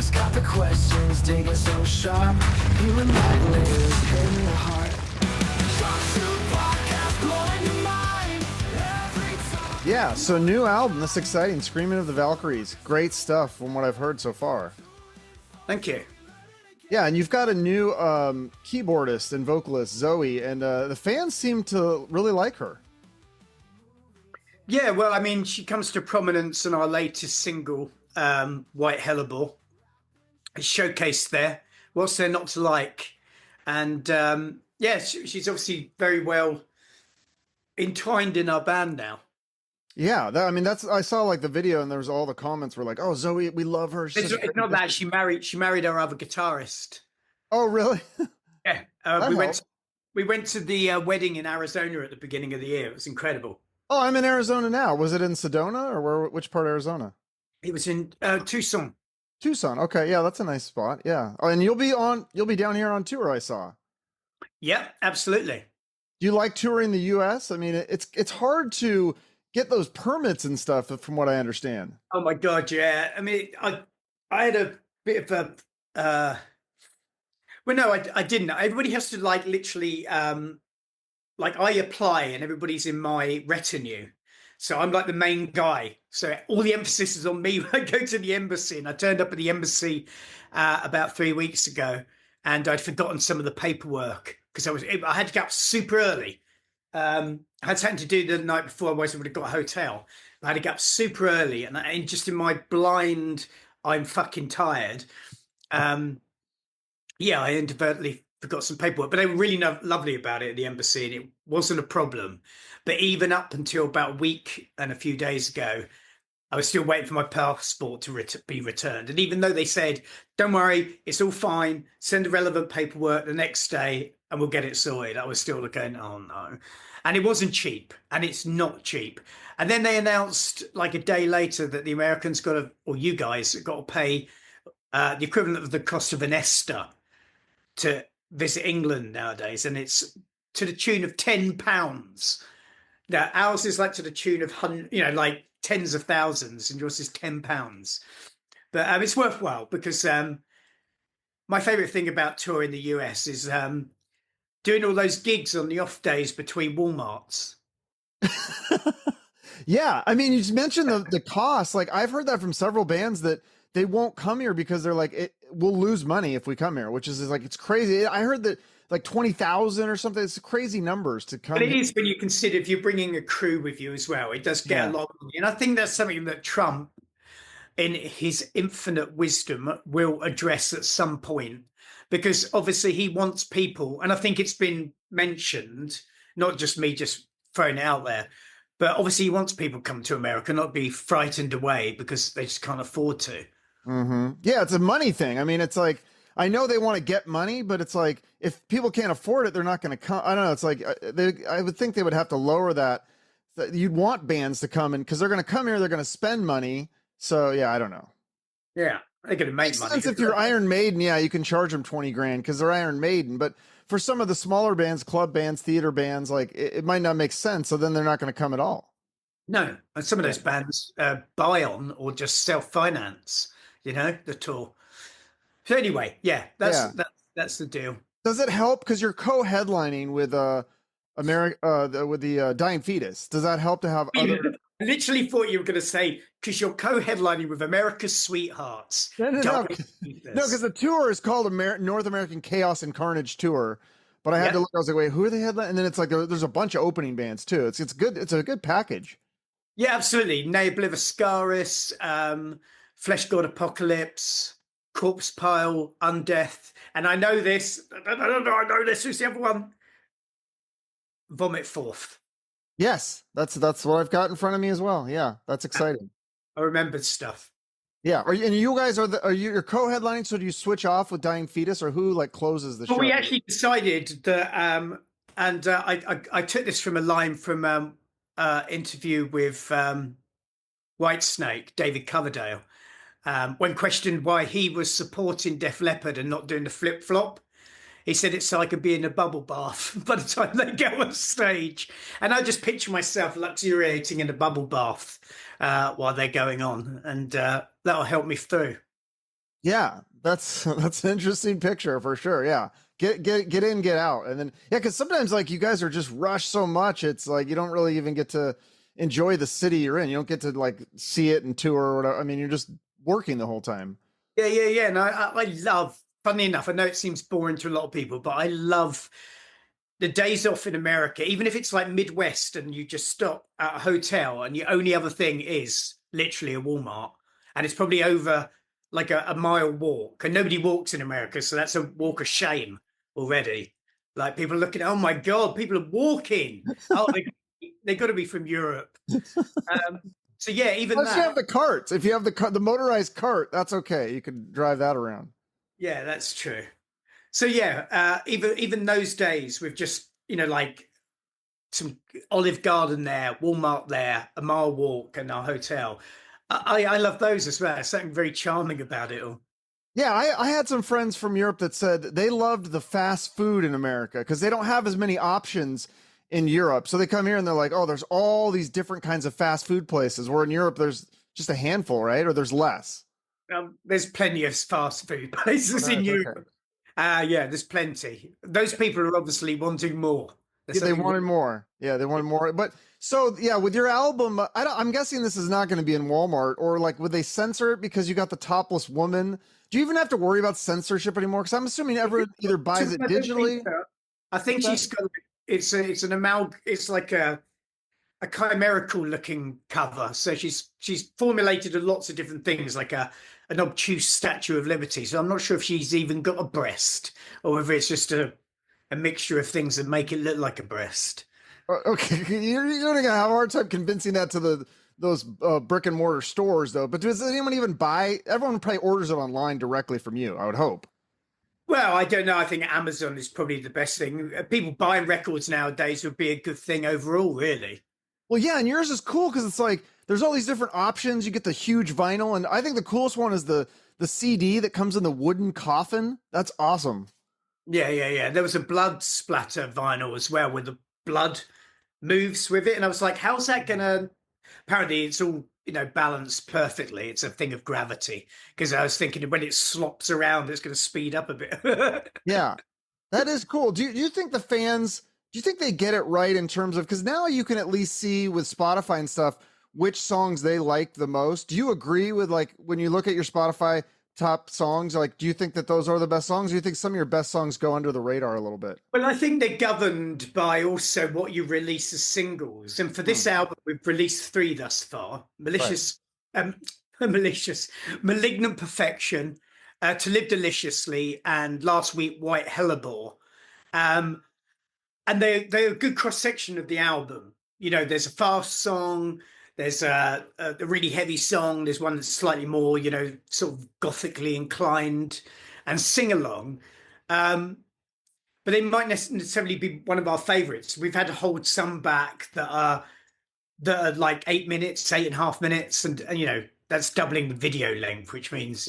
Mark's got the questions, digging so sharp. You and my layers hit me hard. Yeah, so new album, that's exciting. Screaming of the Valkyries. Great stuff from what I've heard so far. Thank you. Yeah, and you've got a new keyboardist and vocalist, Zoe, and the fans seem to really like her. Yeah, well, I mean, she comes to prominence in our latest single, White Hellebore. It's showcased there. What's there not to like? And yeah, she's obviously very well entwined in our band now. Yeah, I mean, I saw like the video, and there was all the comments were like, "Oh, Zoe, we love her." It's not that she married our other guitarist. Oh, really? Yeah, we went to the wedding in Arizona at the beginning of the year. It was incredible. Oh, I'm in Arizona now. Was it in Sedona or which part of Arizona? It was in Tucson. Tucson. Okay, yeah, that's a nice spot. Yeah. Oh, and you'll be down here on tour, I saw. Yeah, absolutely. Do you like touring the US? I mean, it's hard to get those permits and stuff from what I understand. Oh my God, yeah. I mean, I had a bit of a well, no, I didn't. Everybody has to like literally like I apply and everybody's in my retinue. So I'm like the main guy. So all the emphasis is on me when I go to the embassy. And I turned up at the embassy about 3 weeks ago, and I'd forgotten some of the paperwork because I had to get up super early. I had something to do the night before, otherwise I would have got a hotel. I had to get up super early, and just in my blind, I'm fucking tired. Yeah, I inadvertently forgot some paperwork, but they were really lovely about it at the embassy, and it wasn't a problem. But even up until about a week and a few days ago, I was still waiting for my passport to be returned. And even though they said, "Don't worry, it's all fine, send the relevant paperwork the next day and we'll get it sorted," I was still going, "Oh no." And it wasn't cheap, and it's not cheap. And then they announced like a day later that the Americans or you guys got to pay the equivalent of the cost of an ESTA to visit England nowadays, and it's to the tune of £10. Now ours is like to the tune of like tens of thousands, and yours is £10. But it's worthwhile because my favorite thing about touring the US is doing all those gigs on the off days between Walmarts. Yeah, I mean, you just mentioned the cost. Like I've heard that from several bands that they won't come here because they're like, we'll lose money if we come here, which is like, it's crazy. I heard that like 20,000 or something. It's crazy numbers to come. But it is when you consider if you're bringing a crew with you as well. It does get a lot of money. And I think that's something that Trump, in his infinite wisdom, will address at some point, because obviously he wants people, and I think it's been mentioned, not just me just throwing it out there, but obviously he wants people to come to America, not be frightened away because they just can't afford to. Mm-hmm. Yeah, it's a money thing. I mean, it's like, I know they want to get money, but it's like, if people can't afford it, they're not going to come. I don't know. It's like, I would think they would have to lower that. You'd want bands to come in because they're going to come here, they're going to spend money. So yeah, I don't know. Yeah, they're going to make money. If you're Iron Maiden, yeah, you can charge them 20 grand because they're Iron Maiden. But for some of the smaller bands, club bands, theater bands, like it might not make sense. So then they're not going to come at all. No, and some of those bands buy on or just self-finance, the tour. So anyway, yeah, that's the deal. Does it help because you're co-headlining with with the Dying Fetus? Does that help to have other? I literally thought you were going to say because you're co-headlining with America's Sweethearts. No, because the tour is called North American Chaos and Carnage Tour. But I had to look. I was like, wait, who are they headlining? And then it's like there's a bunch of opening bands too. It's good. It's a good package. Yeah, absolutely. Nabliviscaris, Flesh God Apocalypse, Corpse Pile, Undeath, and I know this. I know this. Who's the other one? Vomit Forth. Yes, that's what I've got in front of me as well. Yeah, that's exciting. I remembered stuff. Yeah, and you guys you're co-headlining? So do you switch off with Dying Fetus, or who like closes the show? Well, we actually decided that, and I took this from a line from interview with Whitesnake, David Coverdale. When questioned why he was supporting Def Leppard and not doing the flip-flop, he said it's like being in a bubble bath by the time they go on stage. And I just picture myself luxuriating in a bubble bath while they're going on, and that'll help me through. Yeah, that's that's an interesting picture for sure. Yeah. Get in, get out. And then yeah, because sometimes like you guys are just rushed so much, it's like you don't really even get to enjoy the city you're in. You don't get to like see it and tour or whatever. I mean, you're just working the whole time. Yeah. And I love, funny enough, I know it seems boring to a lot of people, but I love the days off in America, even if it's like Midwest and you just stop at a hotel and your only other thing is literally a Walmart, and it's probably over like a mile walk, and nobody walks in America, so that's a walk of shame already. Like people are looking, oh my God, people are walking. Oh, they got to be from Europe. So yeah, even Unless that. you have the carts. If you have the motorized cart, that's okay. You can drive that around. Yeah, that's true. So yeah, even those days with just, like some Olive Garden there, Walmart there, a mile walk, and our hotel. I love those as well. There's something very charming about it all. Yeah, I had some friends from Europe that said they loved the fast food in America because they don't have as many options in Europe. So they come here and they're like, oh, there's all these different kinds of fast food places. Where in Europe, there's just a handful, right? Or there's less. There's plenty of fast food places in Europe. Yeah, there's plenty. Those people are obviously wanting more. Yeah, they wanted more. Yeah, they wanted more. But so yeah, with your album, I'm guessing this is not going to be in Walmart, or like would they censor it because you got the topless woman? Do you even have to worry about censorship anymore? Because I'm assuming everyone either buys it digitally. I think she's got. It's an amalgam. It's like a chimerical looking cover. So she's formulated lots of different things, like an obtuse Statue of Liberty. So I'm not sure if she's even got a breast or whether it's just a mixture of things that make it look like a breast. Okay, you're gonna have a hard time convincing that to those brick and mortar stores, though. But does anyone even buy? Everyone probably orders it online directly from you, I would hope. Well, I don't know. I think Amazon is probably the best thing. People buying records nowadays would be a good thing overall, really. Well, yeah, and yours is cool because it's like there's all these different options. You get the huge vinyl, and I think the coolest one is the CD that comes in the wooden coffin. That's awesome. Yeah. There was a blood splatter vinyl as well, where the blood moves with it, and I was like, how's that gonna? Apparently it's all balanced perfectly. It's a thing of gravity, because I was thinking when it slops around it's going to speed up a bit. Yeah, that is cool. Do you think the fans, do you think they get it right in terms of, because now you can at least see with Spotify and stuff which songs they like the most? Do you agree with, like, when you look at your Spotify top songs, like, do you think that those are the best songs? Do you think some of your best songs go under the radar a little bit? Well, I think they're governed by also what you release as singles. And for this album, we've released 3 thus far. Malicious, Malignant Perfection, To Live Deliciously, and last week, White Hellebore. And they're a good cross-section of the album. There's a fast song, there's a really heavy song, there's one that's slightly more, sort of gothically inclined and sing-along. But they might necessarily be one of our favorites. We've had to hold some back that are like 8 minutes, 8.5 minutes, and that's doubling the video length, which means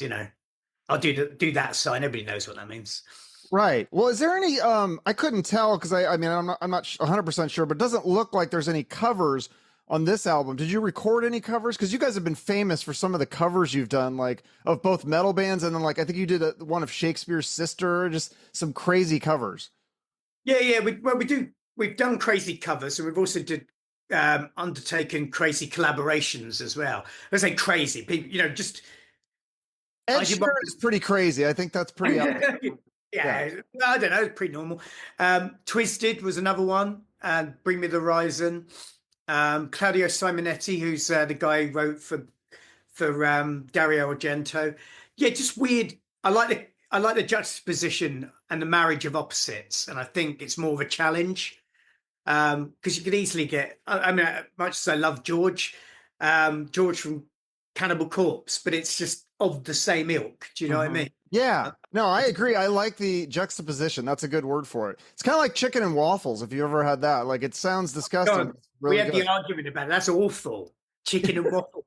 I'll do that sign. Everybody knows what that means. Right. Well, is there any? I couldn't tell because I mean I'm not 100% sure, but it doesn't look like there's any covers on this album. Did you record any covers? Because you guys have been famous for some of the covers you've done, like of both metal bands and then like I think you did one of Shakespeare's Sister, just some crazy covers. Yeah. We've done crazy covers, and we've also undertaken crazy collaborations as well. I say crazy, people, just Ed Sheeran is pretty crazy. I think that's pretty. Yeah, I don't know, it's pretty normal. Twisted was another one, and Bring Me the Horizon. Claudio Simonetti, who's the guy who wrote for Dario Argento. Yeah, just weird. I like the juxtaposition and the marriage of opposites, and I think it's more of a challenge because you could easily get. I mean, much as I love George from Cannibal Corpse, but it's just of the same ilk. Do you know what I mean? Yeah, no, I agree. I like the juxtaposition. That's a good word for it. It's kind of like chicken and waffles. If you ever had that, like it sounds disgusting. God, really we had the argument about it. That's awful. Chicken and waffles.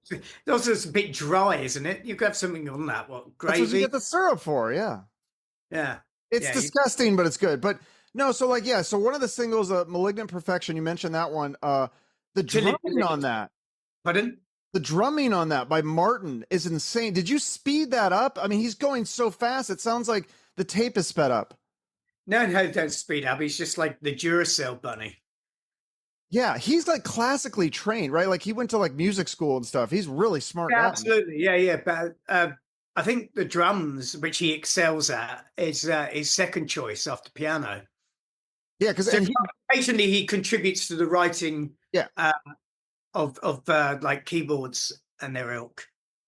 Also, it's a bit dry, isn't it? You could have something on that. What, gravy? That's what you get the syrup for. Yeah. Yeah. It's disgusting, but it's good. But no, so like, yeah. So one of the singles, Malignant Perfection, you mentioned that one. The drumming on that. Pardon? The drumming on that by Martin is insane. Did you speed that up? I mean, he's going so fast. It sounds like the tape is sped up. No, no, don't speed up. He's just like the Duracell bunny. Yeah, he's like classically trained, right? Like he went to like music school and stuff. He's really smart Yeah, guy. absolutely. Yeah, yeah. But I think the drums, which he excels at, is his second choice after piano. Yeah, because So occasionally he contributes to the writing yeah, of like keyboards and their ilk.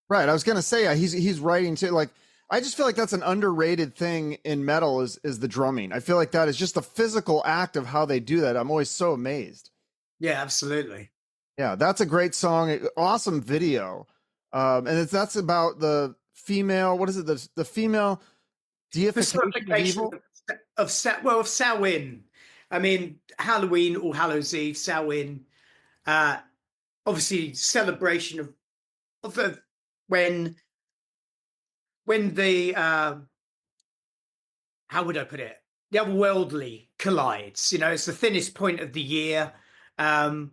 right. I was gonna say he's writing too. Like I just feel like that's an underrated thing in metal is the drumming. I feel like that is just the physical act of how they do that. I'm always so amazed. Yeah, absolutely. Yeah, that's a great song. Awesome video. That's about the female. What is it? The female deification of evil. Of Samhain. I mean, Halloween, All Hallows Eve, Samhain. Obviously, celebration of when the how would I put it? The otherworldly collides. You know, it's the thinnest point of the year. And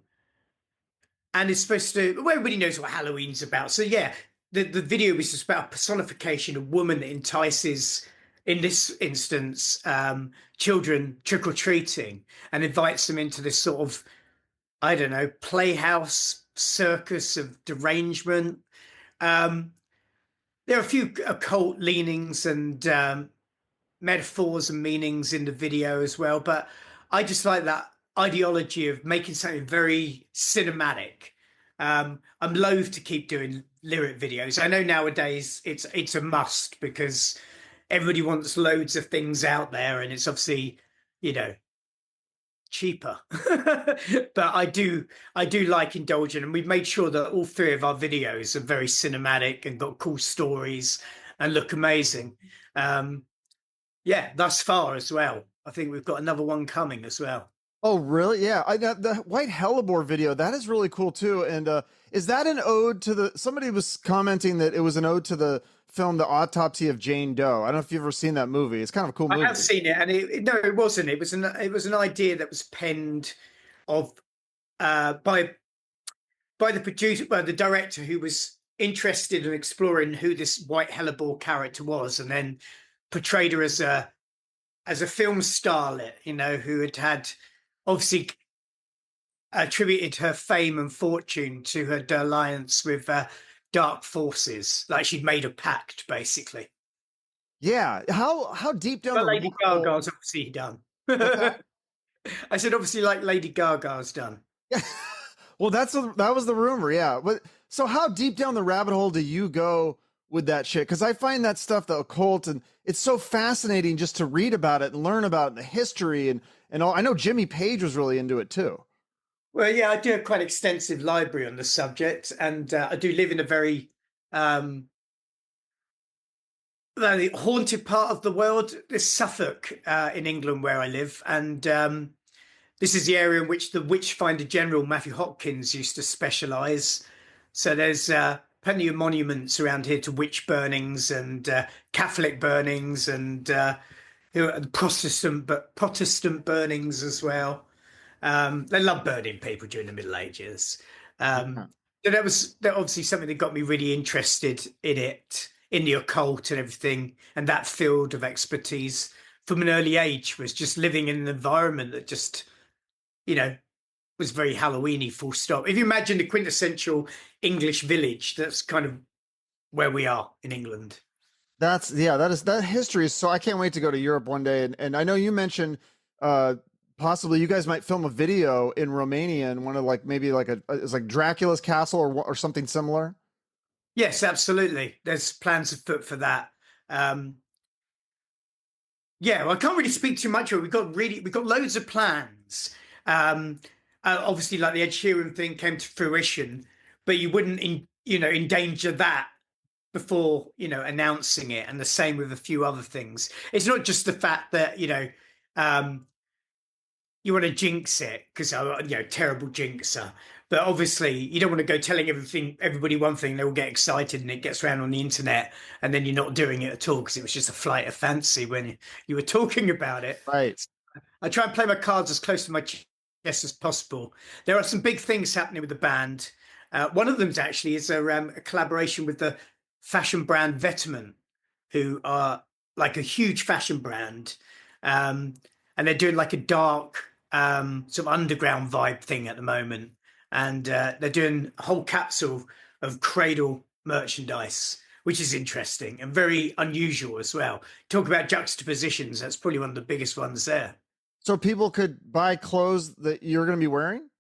it's supposed to, well, everybody knows what Halloween's about. So yeah, the video is just about personification, a woman that entices, in this instance, children trick-or-treating and invites them into this sort of, I don't know, playhouse circus of derangement. There are a few occult leanings and metaphors and meanings in the video as well, but I just like that ideology of making something very cinematic. I'm loath to keep doing lyric videos. I know nowadays it's a must because everybody wants loads of things out there, and it's obviously, you know, cheaper. But I do like indulging, and we've made sure that all three of our videos are very cinematic and got cool stories and look amazing. Yeah, thus far as well. I think we've got another one coming as well. Oh, really? Yeah. The White Hellebore video, that is really cool too. And is that an ode to the, somebody was commenting that it was an ode to the film The Autopsy of Jane Doe. I don't know if you've ever seen that movie. It's kind of a cool movie. I have seen it, and no, it wasn't. It was an idea that was penned of by the producer, by the director, who was interested in exploring who this White Hellebore character was, and then portrayed her as a film starlet, you know, who had obviously attributed her fame and fortune to her alliance with dark forces, like she'd made a pact, basically. Yeah. How deep down But the Lady Gaga's obviously done. I said, obviously, like Lady Gaga's done. Well, that was the rumor. Yeah. But so how deep down the rabbit hole do you go with that shit? Because I find that stuff, the occult, and it's so fascinating just to read about it and learn about the history and all. I know Jimmy Page was really into it too. Well, yeah, I do a quite extensive library on the subject, and I do live in a very the haunted part of the world. This Suffolk in England, where I live, and this is the area in which the Witchfinder General Matthew Hopkins used to specialise. So there's plenty of monuments around here to witch burnings and Catholic burnings and Protestant burnings as well. They love burning people during the Middle Ages. So that obviously something that got me really interested in it, in the occult and everything, and that field of expertise from an early age was just living in an environment that just, you know, was very Halloweeny, full stop. If you imagine the quintessential English village, that's kind of where we are in England. That history is so, I can't wait to go to Europe one day. And I know you mentioned possibly you guys might film a video in Romania and one of like maybe like it's like Dracula's castle or something similar. Yes, absolutely. There's plans afoot for that. Yeah, well, I can't really speak too much. We've got loads of plans. Obviously, like the Ed Sheeran thing came to fruition, but you wouldn't, endanger that before, announcing it. And the same with a few other things. It's not just the fact that, you want to jinx it because, terrible jinxer. But obviously, you don't want to go telling everybody one thing, they will get excited and it gets around on the internet, and then you're not doing it at all because it was just a flight of fancy when you were talking about it. Right. I try and play my cards as close to my chest as possible. There are some big things happening with the band. One of them's actually is a collaboration with the fashion brand Vetiman, who are like a huge fashion brand, and they're doing like a dark sort of underground vibe thing at the moment, and they're doing a whole capsule of Cradle merchandise, which is interesting and very unusual as well. Talk about juxtapositions. That's probably one of the biggest ones there. So people could buy clothes that you're going to be wearing?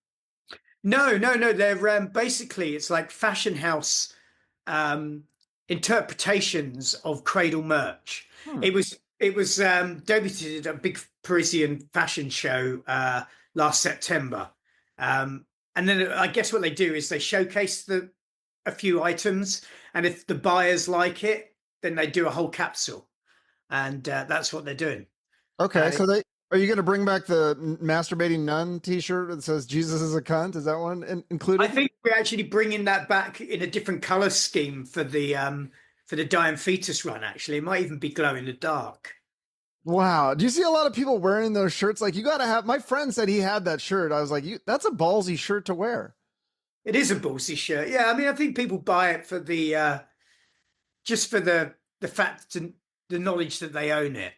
No, no, no. They're basically it's like fashion house um, interpretations of Cradle merch. Hmm. It was debuted at a big Parisian fashion show last September, and then I guess what they do is they showcase a few items, and if the buyers like it, then they do a whole capsule, and that's what they're doing. Okay, Uh, so are you going to bring back the masturbating nun T-shirt that says "Jesus is a cunt"? Is that one included? I think we're actually bringing that back in a different color scheme for the Dying Fetus run. Actually, it might even be glow in the dark. Wow. Do you see a lot of people wearing those shirts? Like, you got to have. My friend said he had that shirt. I was like, that's a ballsy shirt to wear. It is a ballsy shirt. Yeah, I mean, I think people buy it for the just for the fact and the knowledge that they own it.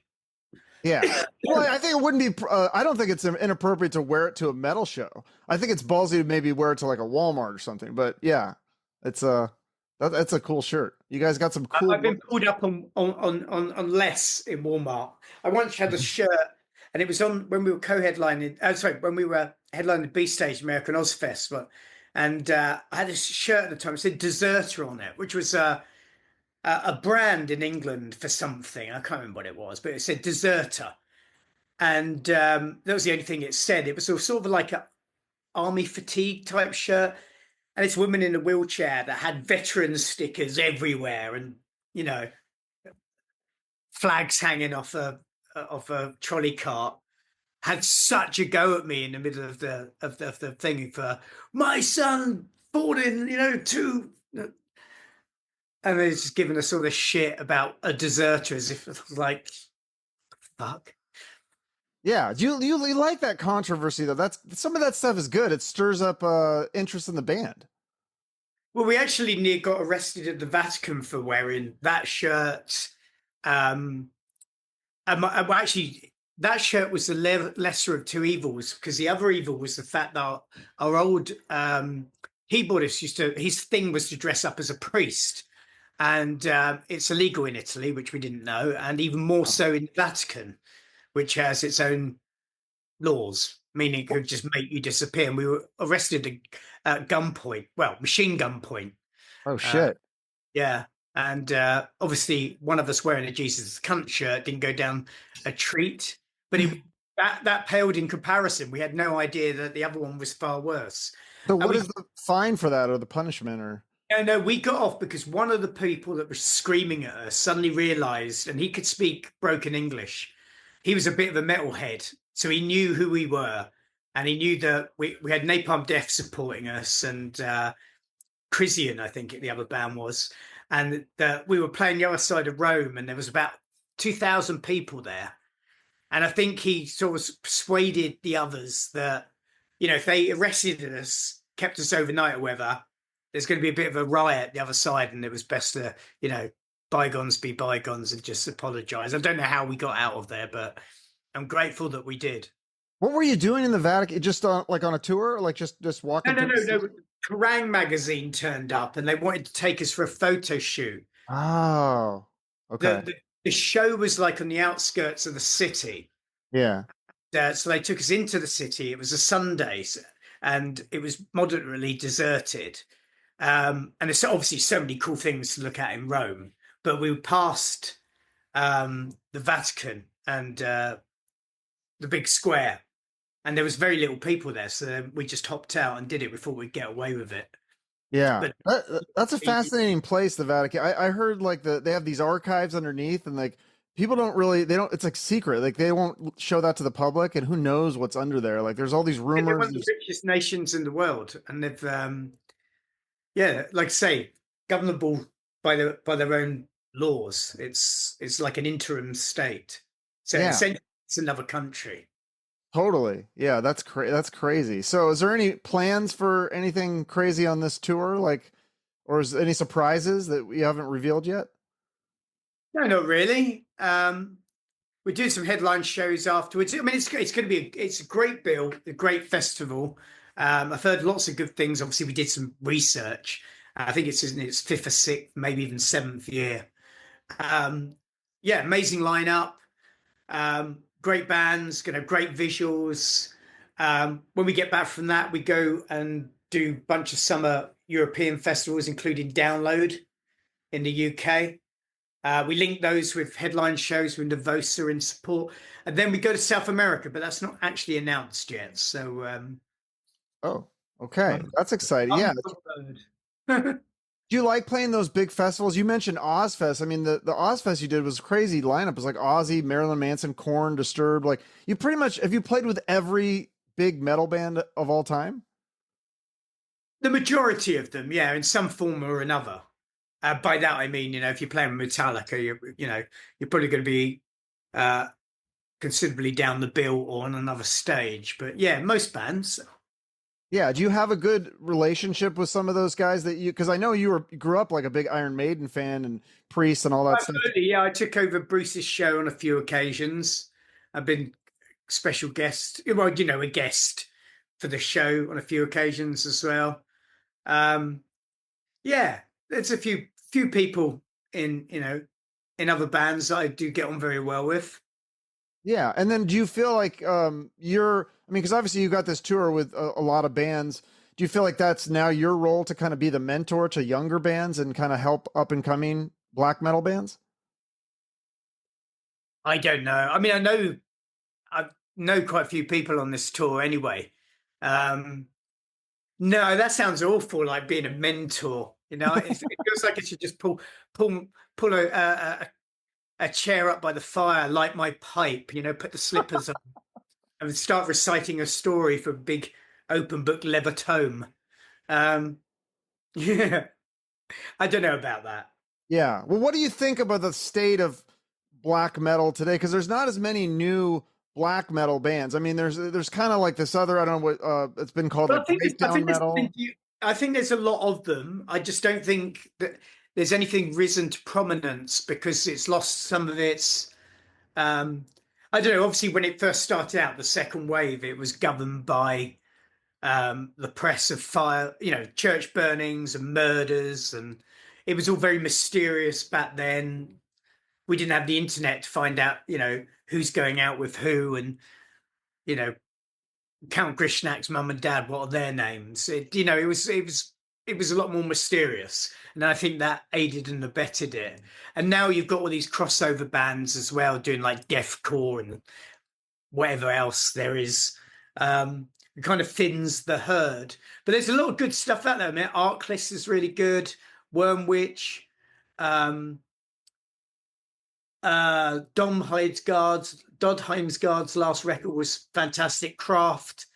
Yeah. Well, I think it wouldn't be. I don't think it's inappropriate to wear it to a metal show. I think it's ballsy to maybe wear it to like a Walmart or something. But yeah, it's that's a cool shirt. You guys got some cool. I've been pulled up on less in Walmart. I once had a shirt, and it was on when we were co-headlining. Sorry, when we were headlining the B Stage American Ozfest, and I had a shirt at the time. It said "Deserter" on it, which was a brand in England for something. I can't remember what it was, but it said "Deserter," and that was the only thing it said. It was sort of like a army fatigue type shirt, and it's women in a wheelchair that had veteran stickers everywhere, and you know, flags hanging off a trolley cart. Had such a go at me in the middle of the thing for my son fought in, two, and they're just giving us all this shit about a deserter as if it was like, fuck. Yeah, you like that controversy though? That's some of that stuff is good. It stirs up interest in the band. Well, we actually near got arrested at the Vatican for wearing that shirt. Well, actually, that shirt was the lesser of two evils, because the other evil was the fact that our old keyboardist his thing was to dress up as a priest, and it's illegal in Italy, which we didn't know, and even more so in the Vatican, which has its own laws, meaning it could just make you disappear. And we were arrested at gunpoint, well, machine gun point. Oh shit! Yeah. And obviously, one of us wearing a Jesus is a cunt shirt didn't go down a treat, but that paled in comparison. We had no idea that the other one was far worse. So, what is the fine for that, or the punishment, or? No, we got off because one of the people that was screaming at us suddenly realised, and he could speak broken English. He was a bit of a metalhead, so he knew who we were, and he knew that we had Napalm Death supporting us, and Crisian, I think the other band was. And we were playing the other side of Rome, and there was about 2,000 people there. And I think he sort of persuaded the others that, if they arrested us, kept us overnight or whatever, there's going to be a bit of a riot the other side, and it was best to, bygones be bygones and just apologize. I don't know how we got out of there, but I'm grateful that we did. What were you doing in the Vatican? Just on a tour, like just walking? No. Kerrang magazine turned up, and they wanted to take us for a photo shoot. Oh, okay. The show was like on the outskirts of the city. Yeah. So they took us into the city. It was a Sunday, and it was moderately deserted. And there's obviously so many cool things to look at in Rome. But we passed the Vatican and the big square, and there was very little people there. So we just hopped out and did it. We thought we'd get away with it. Yeah, that's a fascinating place, the Vatican. I heard like they have these archives underneath, and like people it's like secret. Like they won't show that to the public, and who knows what's under there. Like there's all these rumors. They're one of the richest nations in the world, and they've like I say, governable by their own laws. It's like an interim state. So essentially it's another country. Totally. Yeah, that's crazy. So is there any plans for anything crazy on this tour? Like, or is any surprises that we haven't revealed yet? No, not really. We're doing some headline shows afterwards. I mean, it's going to be it's a great bill, a great festival. I've heard lots of good things. Obviously, we did some research. I think it's in its fifth or sixth, maybe even seventh year. Um, yeah, amazing lineup. Great bands, great visuals. When we get back from that, we go and do a bunch of summer European festivals, including Download in the UK. We link those with headline shows with Nervosa in support, and then we go to South America, but that's not actually announced yet. So, Oh, okay. um, That's exciting. Yeah. I'm- Do you like playing those big festivals? You mentioned Ozfest. I mean, the Ozfest you did was crazy lineup. It was like Ozzy, Marilyn Manson, Korn, Disturbed. Like you pretty much have you played with every big metal band of all time? the majority of them, yeah, in some form or another. By that I mean, if you're playing with Metallica, you're probably going to be uh, considerably down the bill or on another stage. But yeah, most bands. Yeah. Do you have a good relationship with some of those guys that because I know you grew up like a big Iron Maiden fan and Priest and all that stuff. Absolutely, yeah. I took over Bruce's show on a few occasions. I've been special guest, well, a guest for the show on a few occasions as well. Um, yeah, there's a few people in other bands that I do get on very well with. Yeah. And then do you feel like I mean, because obviously you got this tour with a lot of bands. Do you feel like that's now your role to kind of be the mentor to younger bands and kind of help up and coming black metal bands? I don't know. I mean, I know quite a few people on this tour anyway. Um, no, that sounds awful, like being a mentor. It feels like I should just pull pull a chair up by the fire, light my pipe, put the slippers on, and start reciting a story from a big open book leather tome. Um, yeah, I don't know about that. Yeah. Well, what do you think about the state of black metal today? Because there's not as many new black metal bands. I mean, there's kind of like this other, I don't know what it's been called, But like breakdown metal. I think there's a lot of them. I just don't think that there's anything risen to prominence because it's lost some of its. I don't know. Obviously, when it first started out, the second wave, it was governed by the press of fire, church burnings and murders, and it was all very mysterious back then. We didn't have the internet to find out, who's going out with who, and you know, Count Grishnak's mum and dad, what are their names? It was a lot more mysterious, and I think that aided and abetted it. And now you've got all these crossover bands as well, doing like deathcore and whatever else there is. It kind of thins the herd, but there's a lot of good stuff out there. I mean, Arkless is really good. Wormwitch, um, Dom Heimsgaard's last record was fantastic. Craft,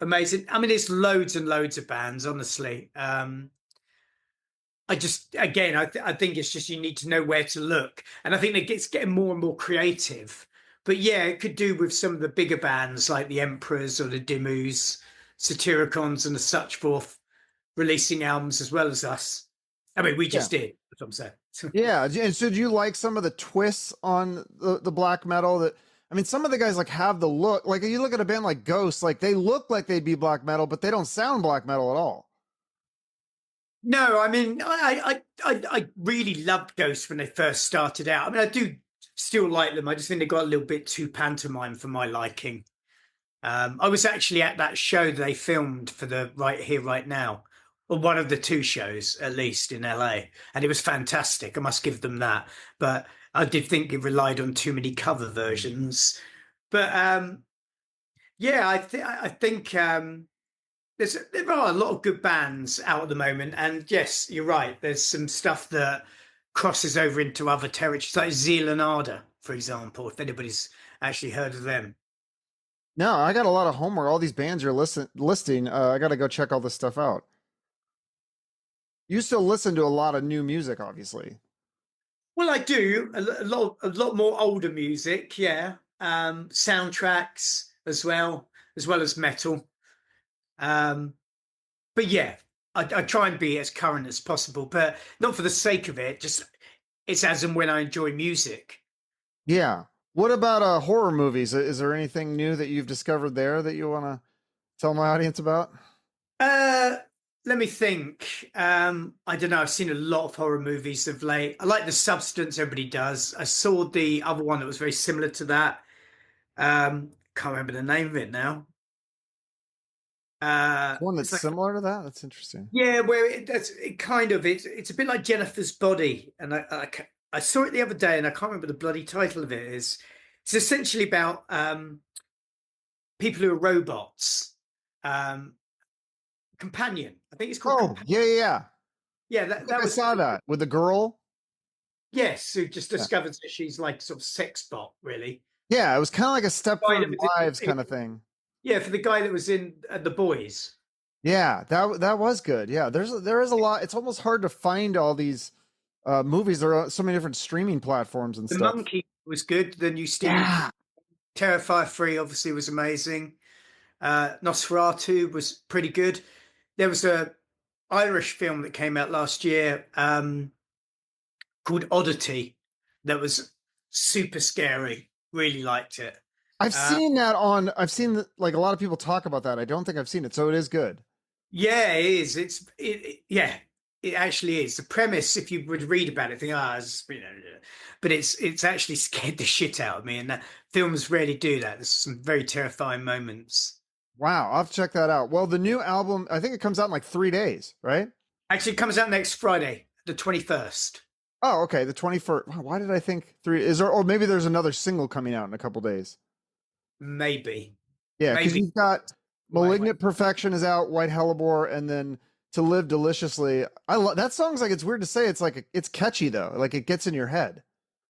amazing. I mean, it's loads and loads of bands, honestly. I just, again, I think it's just you need to know where to look, and I think it's getting more and more creative. But yeah, it could do with some of the bigger bands like the Emperors or the Dimmus, Satyricons, and the such forth, releasing albums as well as us. I mean, we just did. That's what I'm saying. Yeah. And so do you like some of the twists on the black metal that, I mean, some of the guys like have the look, like you look at a band like Ghost, like they look like they'd be black metal, but they don't sound black metal at all. No, I mean, I really loved Ghost when they first started out. I mean, I do still like them. I just think they got a little bit too pantomime for my liking. I was actually at that show they filmed for the Right Here, Right Now, or one of the two shows at least in LA, and it was fantastic. I must give them that. But I did think it relied on too many cover versions. But yeah, I think there are a lot of good bands out at the moment, and yes, you're right. There's some stuff that crosses over into other territories, like Zeal Ardor, for example. If anybody's actually heard of them. No, I got a lot of homework. All these bands you're listing. I got to go check all this stuff out. You still listen to a lot of new music, obviously. Well, I do a lot more older music, yeah. Soundtracks, as well as metal. But yeah, I try and be as current as possible, but not for the sake of it. Just it's as and when I enjoy music. Yeah. What about horror movies? Is there anything new that you've discovered there that you want to tell my audience about? Let me think. I don't know. I've seen a lot of horror movies of late. I like The Substance. Everybody does. I saw the other one that was very similar to that. Can't remember the name of it now. One that's It's like, similar to that? That's interesting. yeah, where it's a bit like Jennifer's Body, and I saw it the other day, and I can't remember the bloody title of it is. It's essentially about people who are robots. Companion, I think it's called. Oh, yeah. Yeah, that I was saw that with the girl. yes, who just discovers that she's like sort of sex bot, really. Yeah, it was kind of like a Stepford Kind of- Wives kind of thing. Yeah, for the guy that was in The Boys. Yeah, that was good. Yeah, there is a lot. It's almost hard to find all these movies. There are so many different streaming platforms and The stuff. Monkey was good. The new Stephen Yeah. Terrifier 3 obviously was amazing. Nosferatu was pretty good. There was a Irish film that came out last year called Oddity that was super scary. Really liked it. I've seen that on. I've seen like a lot of people talk about that. I don't think I've seen it, so it is good. Yeah, it is. Yeah, it actually is. The premise, if you would read about it, think, but it's actually scared the shit out of me, and that films rarely do that. There's some very terrifying moments. Wow, I'll have to check that out. Well, the new album, I think it comes out in like 3 days, right? Actually, it comes out next Friday, the 21st. Oh, okay, the 21st. Wow, why did I think 3? Is there? Or maybe there's another single coming out in a couple days. Maybe. Yeah, because Maybe. you've got Right. Malignant Perfection is out, White Hellebore, and then To Live Deliciously. I love that song's like, it's weird to say, it's like it's catchy though, like it gets in your head.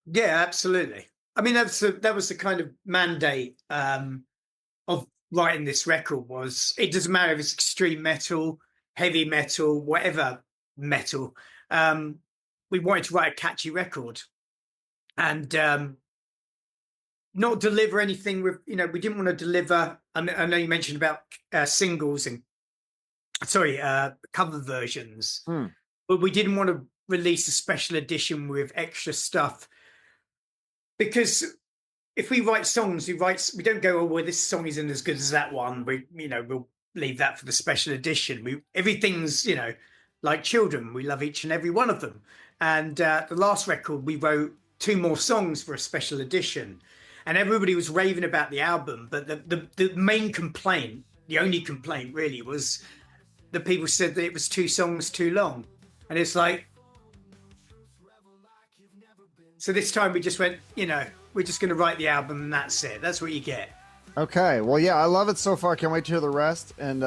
Yeah, absolutely. I mean, that was the kind of mandate of writing this record. Was it doesn't matter if it's extreme metal, heavy metal, whatever metal. We wanted to write a catchy record, and not deliver anything with, we didn't want to deliver. I know you mentioned about singles and cover versions, but we didn't want to release a special edition with extra stuff, because if we write songs, we don't go, oh well, this song isn't as good as that one. We'll leave that for the special edition. Everything's like children. We love each and every one of them. And the last record, we wrote 2 more songs for a special edition. And everybody was raving about the album, but the main complaint, the only complaint really, was that people said that it was 2 songs too long. And it's like, so this time we just went, we're just going to write the album and that's it. That's what you get. Okay, well, yeah, I love it so far. Can't wait to hear the rest. And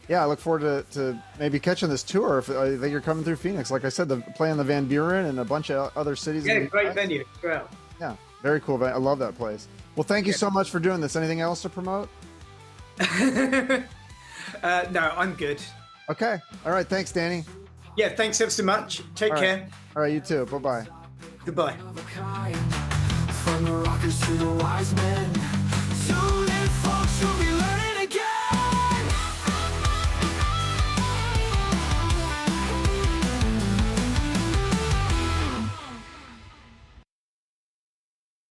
yeah, I look forward to maybe catching this tour if I think you're coming through Phoenix. Like I said, playing the Van Buren and a bunch of other cities. Yeah, great venue as well. Yeah, very cool. I love that place. Well, thank you so much for doing this. Anything else to promote? No, I'm good. Okay. All right. Thanks, Danny. Yeah, thanks ever so much. Take All right. care. All right. You too. Bye-bye. Goodbye. From the rockers to the wise men.